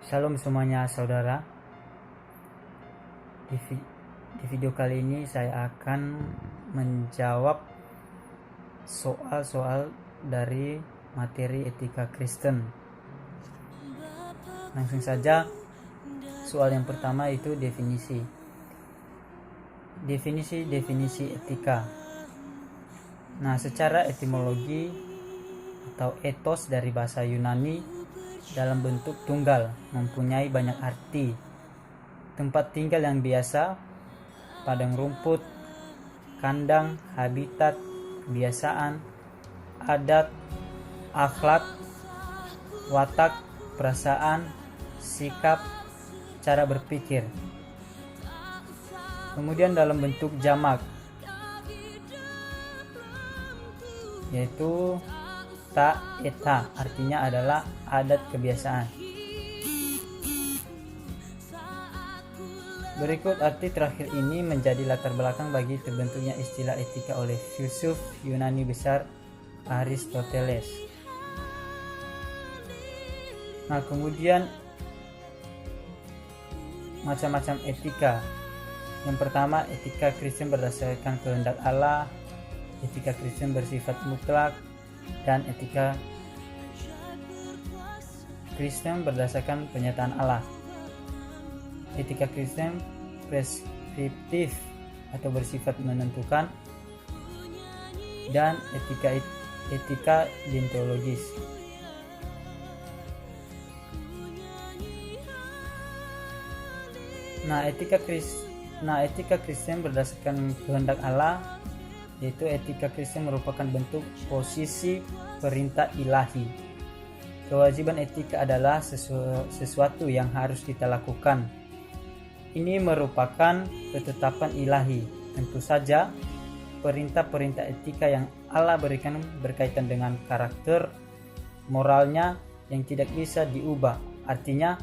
Shalom semuanya saudara. Di video kali ini saya akan menjawab soal-soal dari materi etika Kristen. Langsung saja, soal yang pertama itu definisi. Definisi etika. Nah, secara etimologi atau etos dari bahasa Yunani dalam bentuk tunggal, mempunyai banyak arti. Tempat tinggal yang biasa, padang rumput, kandang, habitat, kebiasaan, adat, akhlak, watak, perasaan, sikap, cara berpikir. Kemudian dalam bentuk jamak, yaitu ta eta, artinya adalah adat kebiasaan. Berikut arti terakhir ini menjadi latar belakang bagi terbentuknya istilah etika oleh filsuf Yunani besar Aristoteles. Nah, kemudian macam-macam etika. Yang pertama, etika Kristen berdasarkan kehendak Allah, etika Kristen bersifat mutlak, dan etika Kristen berdasarkan pernyataan Allah. Etika Kristen preskriptif atau bersifat menentukan, dan etika deontologis. Nah, etika Kristen berdasarkan kehendak Allah, yaitu etika Kristen merupakan bentuk posisi perintah ilahi. Kewajiban etika adalah sesuatu yang harus kita lakukan. Ini merupakan ketetapan ilahi. Tentu saja, perintah-perintah etika yang Allah berikan berkaitan dengan karakter moralnya yang tidak bisa diubah. Artinya,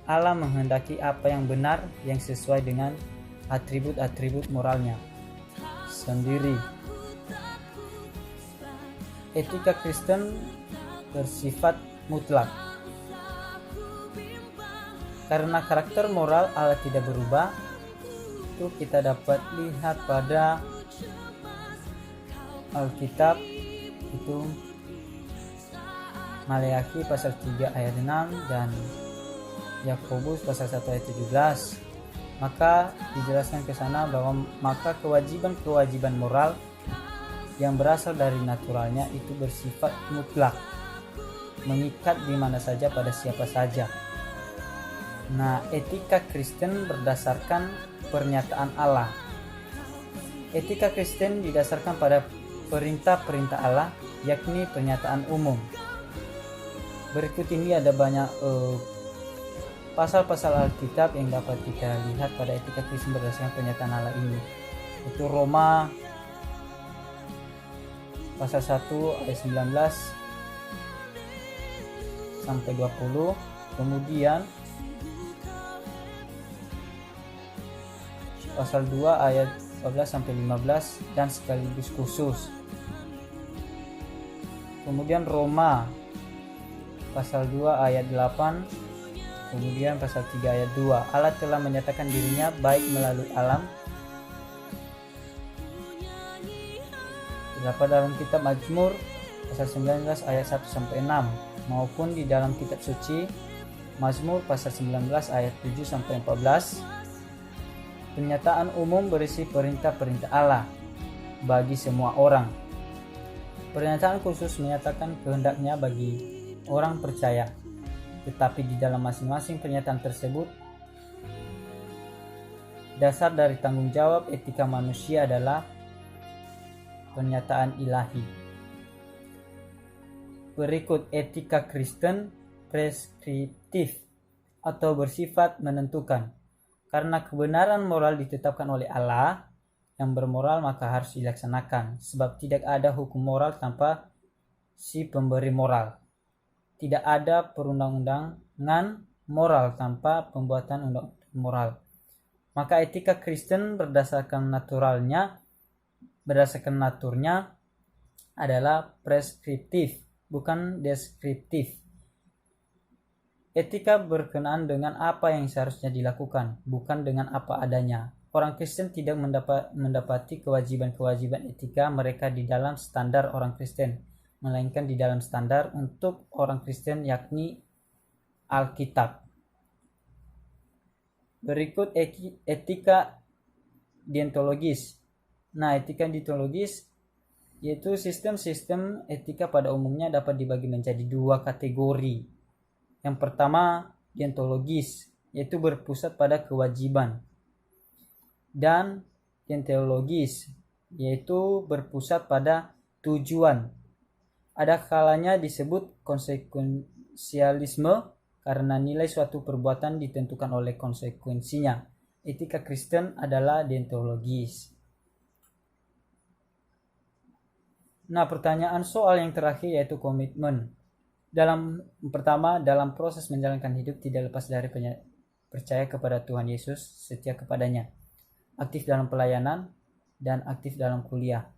Allah menghendaki apa yang benar yang sesuai dengan atribut-atribut moralnya sendiri. Etika Kristen bersifat mutlak. Karena karakter moral Allah tidak berubah, itu kita dapat lihat pada Alkitab, itu Maleakhi pasal 3 ayat 6 dan Yakobus pasal 1 ayat 17. Maka dijelaskan ke sana bahwa maka kewajiban moral yang berasal dari naturalnya itu bersifat mutlak, mengikat di mana saja pada siapa saja. Nah, etika Kristen berdasarkan pernyataan Allah. Etika Kristen didasarkan pada perintah-perintah Allah, yakni pernyataan umum. Berikut ini ada banyak pasal-pasal Alkitab yang dapat kita lihat pada etika Kristen berdasarkan pernyataan Allah ini. Itu Roma pasal 1 ayat 19 sampai 20, kemudian pasal 2 ayat 14 sampai 15 dan sekaligus khusus. Kemudian Roma pasal 2 ayat 8, kemudian pasal 3 ayat 2. Allah telah menyatakan dirinya baik melalui alam. Terdapat dalam kitab Mazmur pasal 19 ayat 1 sampai 6 maupun di dalam kitab suci Mazmur pasal 19 ayat 7 sampai 14. Pernyataan umum berisi perintah-perintah Allah bagi semua orang. Pernyataan khusus menyatakan kehendaknya bagi orang percaya. Tetapi di dalam masing-masing pernyataan tersebut, dasar dari tanggung jawab etika manusia adalah pernyataan ilahi. Berikut etika Kristen preskriptif atau bersifat menentukan. Karena kebenaran moral ditetapkan oleh Allah, yang bermoral maka harus dilaksanakan, sebab tidak ada hukum moral tanpa si pemberi moral. Tidak ada perundang-undangan moral tanpa pembuatan undang moral. Maka etika Kristen berdasarkan naturnya adalah preskriptif, bukan deskriptif. Etika berkenaan dengan apa yang seharusnya dilakukan, bukan dengan apa adanya. Orang Kristen tidak mendapati kewajiban-kewajiban etika mereka di dalam standar orang Kristen, melainkan di dalam standar untuk orang Kristen, yakni Alkitab. Berikut etika deontologis. Nah, etika deontologis yaitu sistem-sistem etika pada umumnya dapat dibagi menjadi dua kategori. Yang pertama, deontologis, yaitu berpusat pada kewajiban. Dan deontologis, yaitu berpusat pada tujuan. Ada kalanya disebut konsekuensialisme karena nilai suatu perbuatan ditentukan oleh konsekuensinya. Etika Kristen adalah deontologis. Nah, pertanyaan soal yang terakhir yaitu komitmen. Pertama, dalam proses menjalankan hidup tidak lepas dari percaya kepada Tuhan Yesus, setia kepadanya, aktif dalam pelayanan, dan aktif dalam kuliah.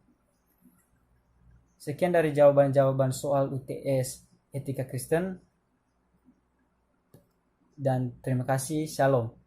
Sekian dari jawaban-jawaban soal UTS Etika Kristen, dan terima kasih. Shalom.